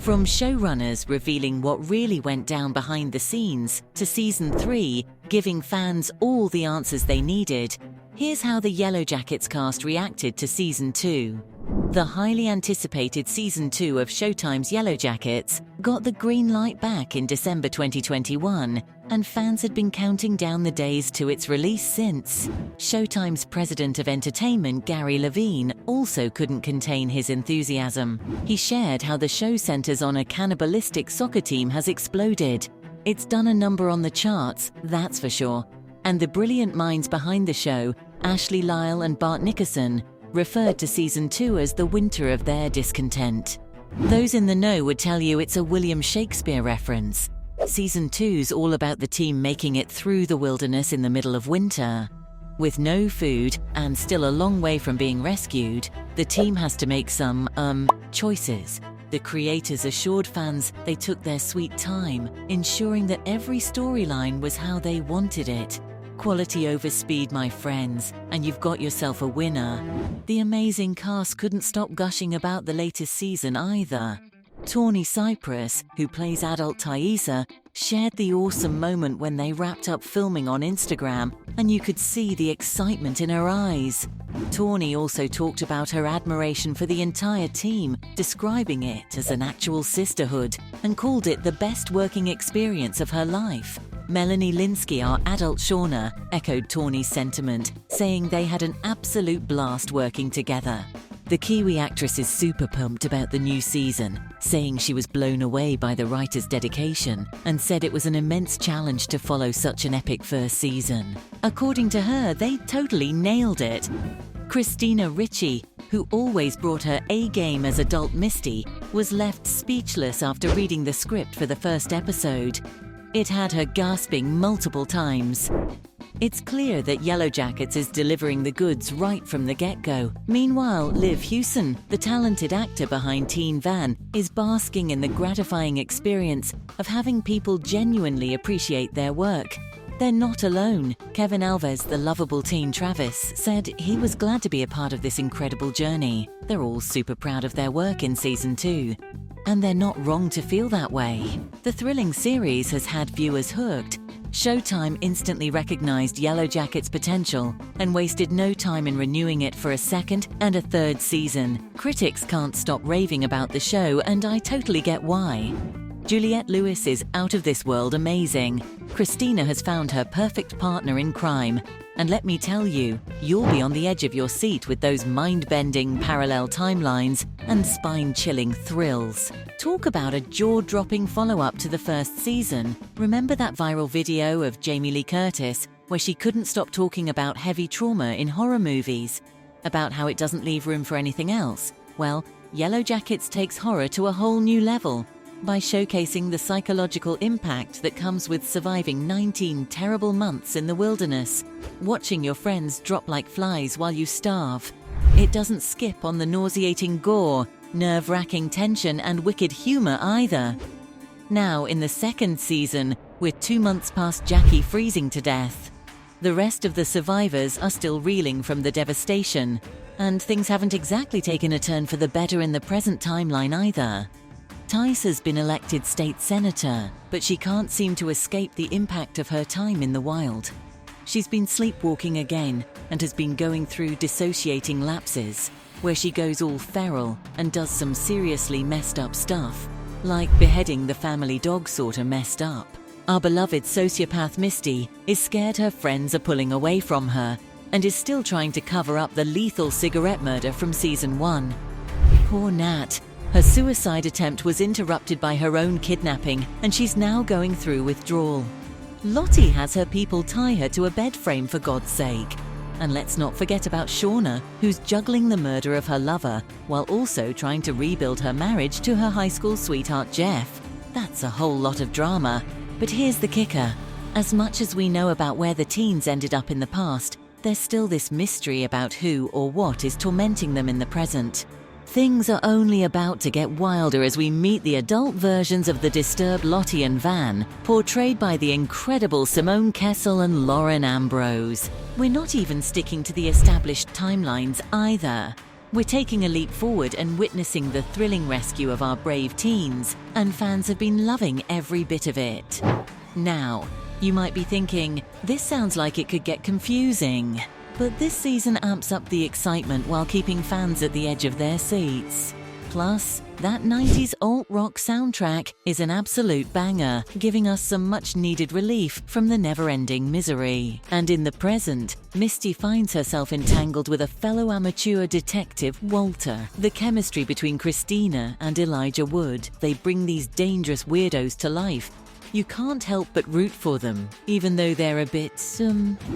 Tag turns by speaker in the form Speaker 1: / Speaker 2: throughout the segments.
Speaker 1: From showrunners revealing what really went down behind the scenes to Season 3 giving fans all the answers they needed, here's how the Yellowjackets cast reacted to Season 2. The highly anticipated Season 2 of Showtime's Yellowjackets got the green light back in December 2021, and fans had been counting down the days to its release since. Showtime's president of entertainment, Gary Levine, also couldn't contain his enthusiasm. He shared how the show centers on a cannibalistic soccer team has exploded. It's done a number on the charts, that's for sure. And the brilliant minds behind the show, Ashley Lyle and Bart Nickerson, referred to Season 2 as the winter of their discontent. Those in the know would tell you it's a William Shakespeare reference. Season 2's all about the team making it through the wilderness in the middle of winter. With no food and still a long way from being rescued, the team has to make some, choices. The creators assured fans they took their sweet time, ensuring that every storyline was how they wanted it. Quality over speed, my friends, and you've got yourself a winner. The amazing cast couldn't stop gushing about the latest season either. Tawny Cypress, who plays adult Thaisa, shared the awesome moment when they wrapped up filming on Instagram, and you could see the excitement in her eyes. Tawny also talked about her admiration for the entire team, describing it as an actual sisterhood, and called it the best working experience of her life. Melanie Linsky, our adult Shauna, echoed Tawny's sentiment, saying they had an absolute blast working together. The Kiwi actress is super pumped about the new season, saying she was blown away by the writer's dedication and said it was an immense challenge to follow such an epic first season. According to her, they totally nailed it. Christina Ricci, who always brought her A-game as adult Misty, was left speechless after reading the script for the first episode. It had her gasping multiple times. It's clear that Yellowjackets is delivering the goods right from the get-go. Meanwhile, Liv Hewson, the talented actor behind Teen Van, is basking in the gratifying experience of having people genuinely appreciate their work. They're not alone. Kevin Alves, the lovable teen Travis, said he was glad to be a part of this incredible journey. They're all super proud of their work in Season 2. And they're not wrong to feel that way. The thrilling series has had viewers hooked. Showtime instantly recognized Yellowjackets' potential and wasted no time in renewing it for a second and a third season. Critics can't stop raving about the show, and I totally get why. Juliette Lewis is out of this world amazing. Christina has found her perfect partner in crime. And let me tell you, you'll be on the edge of your seat with those mind-bending parallel timelines and spine-chilling thrills. Talk about a jaw-dropping follow-up to the first season. Remember that viral video of Jamie Lee Curtis where she couldn't stop talking about heavy trauma in horror movies? About how it doesn't leave room for anything else? Well, Yellowjackets takes horror to a whole new level by showcasing the psychological impact that comes with surviving 19 terrible months in the wilderness, watching your friends drop like flies while you starve. It doesn't skip on the nauseating gore, nerve-wracking tension and wicked humor either. Now, in the second season, we're 2 months past Jackie freezing to death. The rest of the survivors are still reeling from the devastation, and things haven't exactly taken a turn for the better in the present timeline either. Tice has been elected state senator, but she can't seem to escape the impact of her time in the wild. She's been sleepwalking again and has been going through dissociating lapses, where she goes all feral and does some seriously messed up stuff, like beheading the family dog sorta messed up. Our beloved sociopath Misty is scared her friends are pulling away from her and is still trying to cover up the lethal cigarette murder from Season 1. Poor Nat. Her suicide attempt was interrupted by her own kidnapping, and she's now going through withdrawal. Lottie has her people tie her to a bed frame for God's sake. And let's not forget about Shauna, who's juggling the murder of her lover while also trying to rebuild her marriage to her high school sweetheart Jeff. That's a whole lot of drama. But here's the kicker. As much as we know about where the teens ended up in the past, there's still this mystery about who or what is tormenting them in the present. Things are only about to get wilder as we meet the adult versions of the disturbed Lottie and Van, portrayed by the incredible Simone Kessel and Lauren Ambrose. We're not even sticking to the established timelines either. We're taking a leap forward and witnessing the thrilling rescue of our brave teens, and fans have been loving every bit of it. Now, you might be thinking, this sounds like it could get confusing. But this season amps up the excitement while keeping fans at the edge of their seats. Plus, that 90s alt-rock soundtrack is an absolute banger, giving us some much-needed relief from the never-ending misery. And in the present, Misty finds herself entangled with a fellow amateur detective, Walter. The chemistry between Christina and Elijah Wood, they bring these dangerous weirdos to life. You can't help but root for them, even though they're a bit,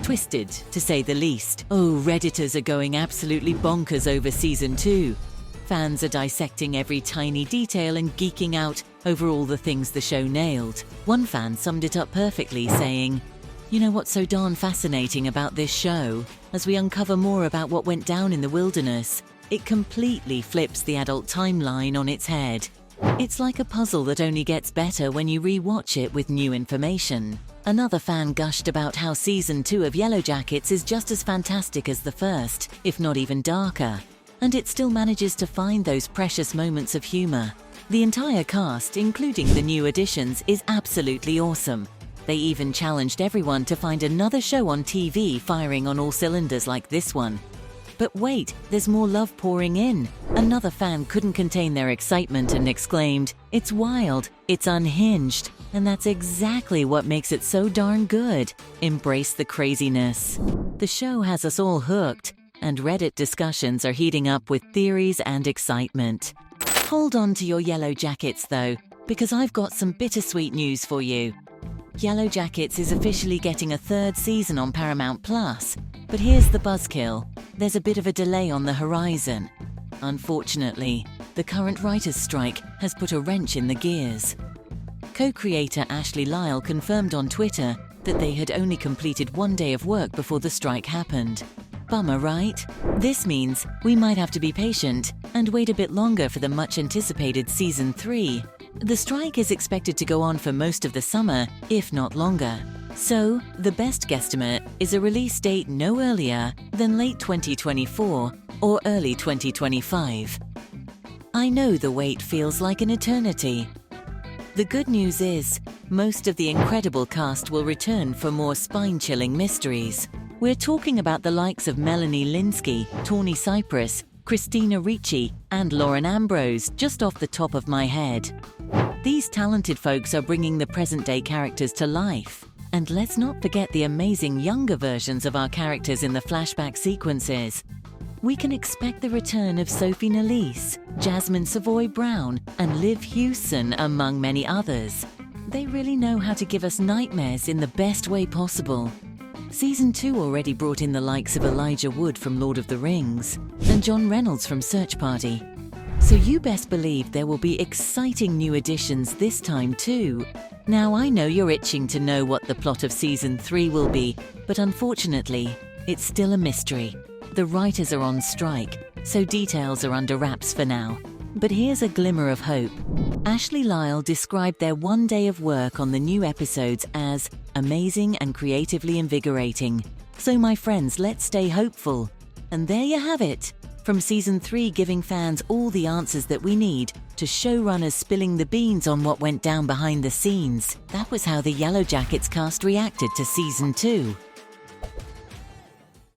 Speaker 1: twisted, to say the least. Oh, Redditors are going absolutely bonkers over Season 2. Fans are dissecting every tiny detail and geeking out over all the things the show nailed. One fan summed it up perfectly, saying, "You know what's so darn fascinating about this show? As we uncover more about what went down in the wilderness, it completely flips the adult timeline on its head. It's like a puzzle that only gets better when you re-watch it with new information." Another fan gushed about how Season 2 of Yellowjackets is just as fantastic as the first, if not even darker. And it still manages to find those precious moments of humor. The entire cast, including the new additions, is absolutely awesome. They even challenged everyone to find another show on TV firing on all cylinders like this one. But wait, there's more love pouring in. Another fan couldn't contain their excitement and exclaimed, "It's wild, it's unhinged, and that's exactly what makes it so darn good. Embrace the craziness." The show has us all hooked, and Reddit discussions are heating up with theories and excitement. Hold on to your Yellowjackets though, because I've got some bittersweet news for you. Yellowjackets is officially getting a third season on Paramount+, but here's the buzzkill. There's a bit of a delay on the horizon. Unfortunately, the current writers' strike has put a wrench in the gears. Co-creator Ashley Lyle confirmed on Twitter that they had only completed one day of work before the strike happened. Bummer, right? This means we might have to be patient and wait a bit longer for the much-anticipated Season 3. The strike is expected to go on for most of the summer, if not longer. So, the best guesstimate is a release date no earlier than late 2024 or early 2025. I know the wait feels like an eternity. The good news is, most of the incredible cast will return for more spine-chilling mysteries. We're talking about the likes of Melanie Lynskey, Tawny Cypress, Christina Ricci, and Lauren Ambrose, just off the top of my head. These talented folks are bringing the present-day characters to life. And let's not forget the amazing younger versions of our characters in the flashback sequences. We can expect the return of Sophie Nélisse, Jasmine Savoy Brown, and Liv Hewson, among many others. They really know how to give us nightmares in the best way possible. Season 2 already brought in the likes of Elijah Wood from Lord of the Rings and John Reynolds from Search Party. So you best believe there will be exciting new additions this time too. Now I know you're itching to know what the plot of Season 3 will be, but unfortunately, it's still a mystery. The writers are on strike, so details are under wraps for now. But here's a glimmer of hope. Ashley Lyle described their one day of work on the new episodes as amazing and creatively invigorating. So my friends, let's stay hopeful. And there you have it. From Season 3 giving fans all the answers that we need, to showrunners spilling the beans on what went down behind the scenes. That was how the Yellowjackets cast reacted to Season 2.